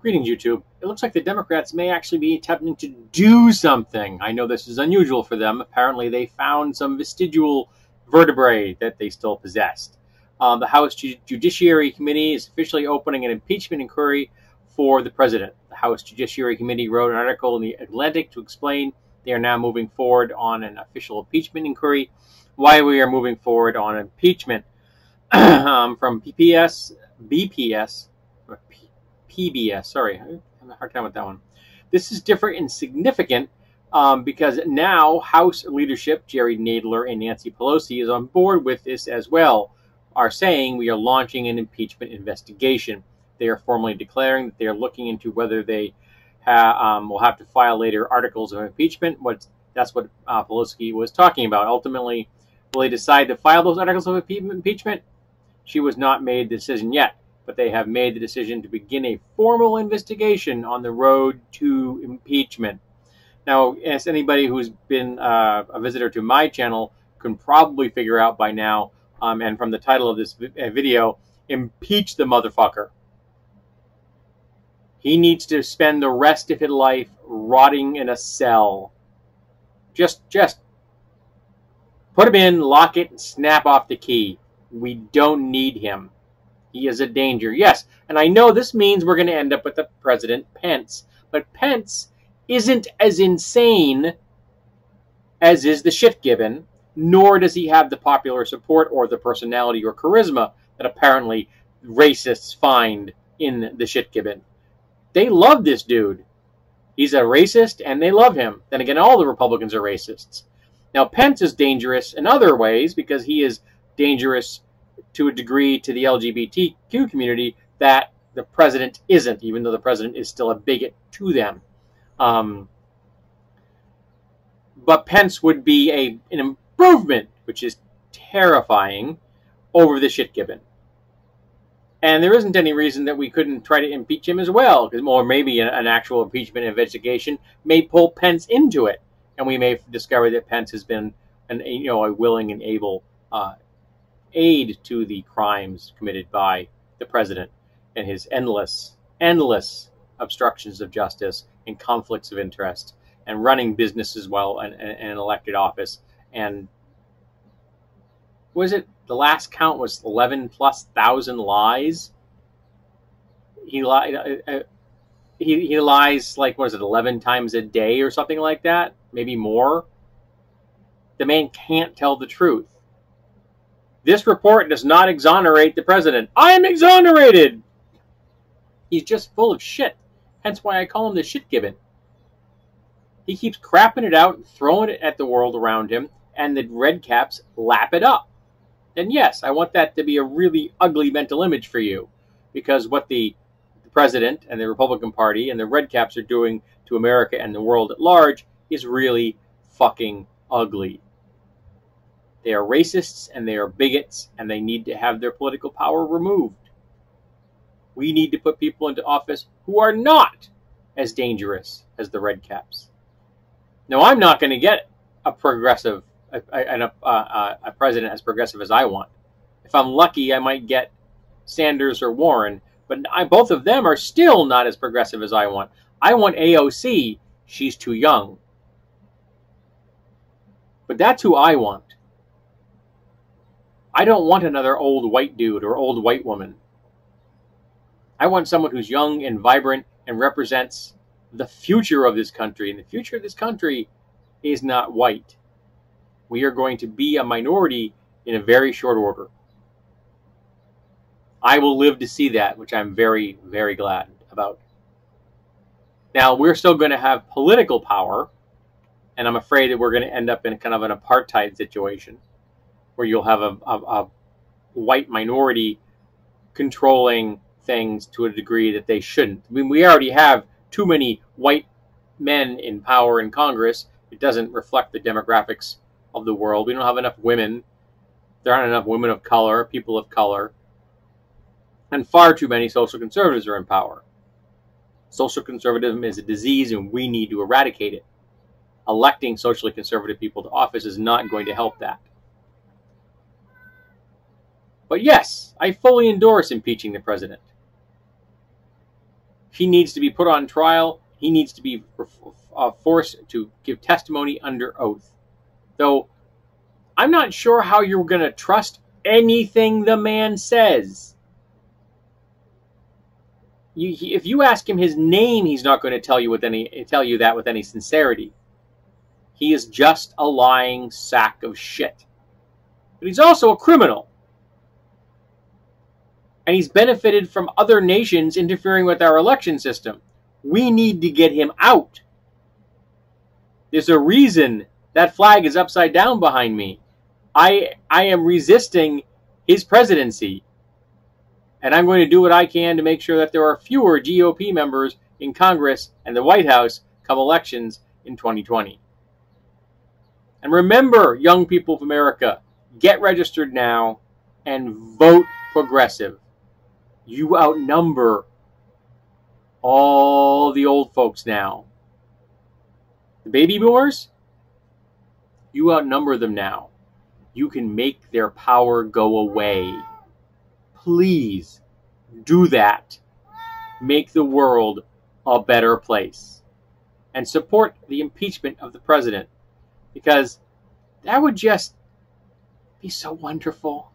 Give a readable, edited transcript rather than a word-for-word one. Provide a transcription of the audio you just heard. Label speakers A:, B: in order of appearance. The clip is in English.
A: Greetings, YouTube. It looks like the Democrats may actually be attempting to do something. I know this is unusual for them. Apparently, they found some vestigial vertebrae that they still possessed. The House Judiciary Committee is officially opening an impeachment inquiry for the president. The House Judiciary Committee wrote an article in the Atlantic to explain they are now moving forward on an official impeachment inquiry. Why we are moving forward on impeachment from PBS, sorry, I'm having a hard time with that one. This is different and significant because now House leadership, Jerry Nadler and Nancy Pelosi, is on board with this as well, are saying we are launching an impeachment investigation. They are formally declaring that they are looking into whether they will have to file later articles of impeachment. That's what Pelosi was talking about. Ultimately, will they decide to file those articles of impeachment? She was not made the decision yet, but they have made the decision to begin a formal investigation on the road to impeachment. Now, as anybody who's been a visitor to my channel can probably figure out by now, and from the title of this video, impeach the motherfucker. He needs to spend the rest of his life rotting in a cell. Just put him in, lock it, and snap off the key. We don't need him. He is a danger. Yes, and I know this means we're going to end up with the President Pence. But Pence isn't as insane as is the shit given, nor does he have the popular support or the personality or charisma that apparently racists find in the shit given. They love this dude. He's a racist, and they love him. Then again, all the Republicans are racists. Now, Pence is dangerous in other ways because he is dangerous to a degree to the LGBTQ community that the president isn't, even though the president is still a bigot to them. But Pence would be an improvement, which is terrifying, over the shit given. And there isn't any reason that we couldn't try to impeach him as well, or maybe an actual impeachment investigation may pull Pence into it, and we may discover that Pence has been a willing and able aid to the crimes committed by the president and his endless obstructions of justice and conflicts of interest and running businesses while in an elected office. And was it the last count was 11,000+ lies? He lied. He lies like, what is it, 11 times a day or something like that, maybe more. The man can't tell the truth. This report does not exonerate the president. I am exonerated! He's just full of shit. Hence why I call him the shit given. He keeps crapping it out, throwing it at the world around him, and the red caps lap it up. And yes, I want that to be a really ugly mental image for you, because what the president and the Republican Party and the red caps are doing to America and the world at large is really fucking ugly. They are racists and they are bigots, and they need to have their political power removed. We need to put people into office who are not as dangerous as the red caps. Now, I'm not going to get a progressive, a president as progressive as I want. If I'm lucky, I might get Sanders or Warren, but both of them are still not as progressive as I want. I want AOC. She's too young. But that's who I want. I don't want another old white dude or old white woman. I want someone who's young and vibrant and represents the future of this country. And the future of this country is not white. We are going to be a minority in a very short order. I will live to see that, which I'm very, very glad about. Now, we're still going to have political power, and I'm afraid that we're going to end up in kind of an apartheid situation, where you'll have a white minority controlling things to a degree that they shouldn't. I mean, we already have too many white men in power in Congress. It doesn't reflect the demographics of the world. We don't have enough women. There aren't enough women of color, people of color. And far too many social conservatives are in power. Social conservatism is a disease, and we need to eradicate it. Electing socially conservative people to office is not going to help that. But yes, I fully endorse impeaching the president. He needs to be put on trial. He needs to be forced to give testimony under oath. Though, I'm not sure how you're going to trust anything the man says. If you ask him his name, he's not going to tell you that with any sincerity. He is just a lying sack of shit. But he's also a criminal. And he's benefited from other nations interfering with our election system. We need to get him out. There's a reason that flag is upside down behind me. I am resisting his presidency. And I'm going to do what I can to make sure that there are fewer GOP members in Congress and the White House come elections in 2020. And remember, young people of America, get registered now and vote progressive. You outnumber all the old folks now. The baby boomers, you outnumber them now. You can make their power go away. Please do that. Make the world a better place. And support the impeachment of the president. Because that would just be so wonderful.